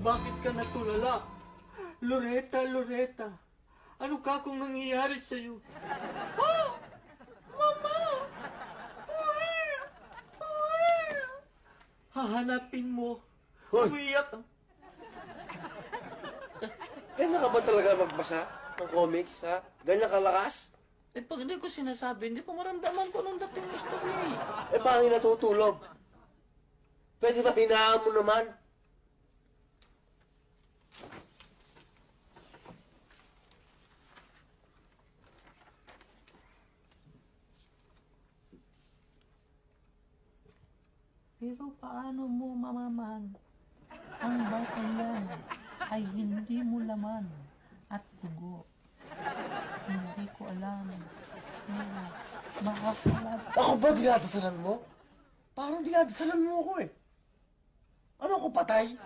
Bakit ka natulala? Loretta, Loretta, ano ka kung nangyayari sa'yo? Oh! Mama! Hahanapin mo. Hoy! Umiyak. Ganyan ka ba talaga magbasa ng comics, ha? Ganyan kalakas? Eh, pag hindi ko sinasabi, hindi ko maramdaman kung anong dating ng istorya eh. Eh, paano natutulog? Pwede ba hinaan mo naman? Pero paano mo mamaman? Ang batang yan ay hindi mo laman at dugo. Hindi ko alam. Pero makakalab. Ako ba dinadasalan mo? Parang dinadasalan mo ako eh. Ano ako, patay?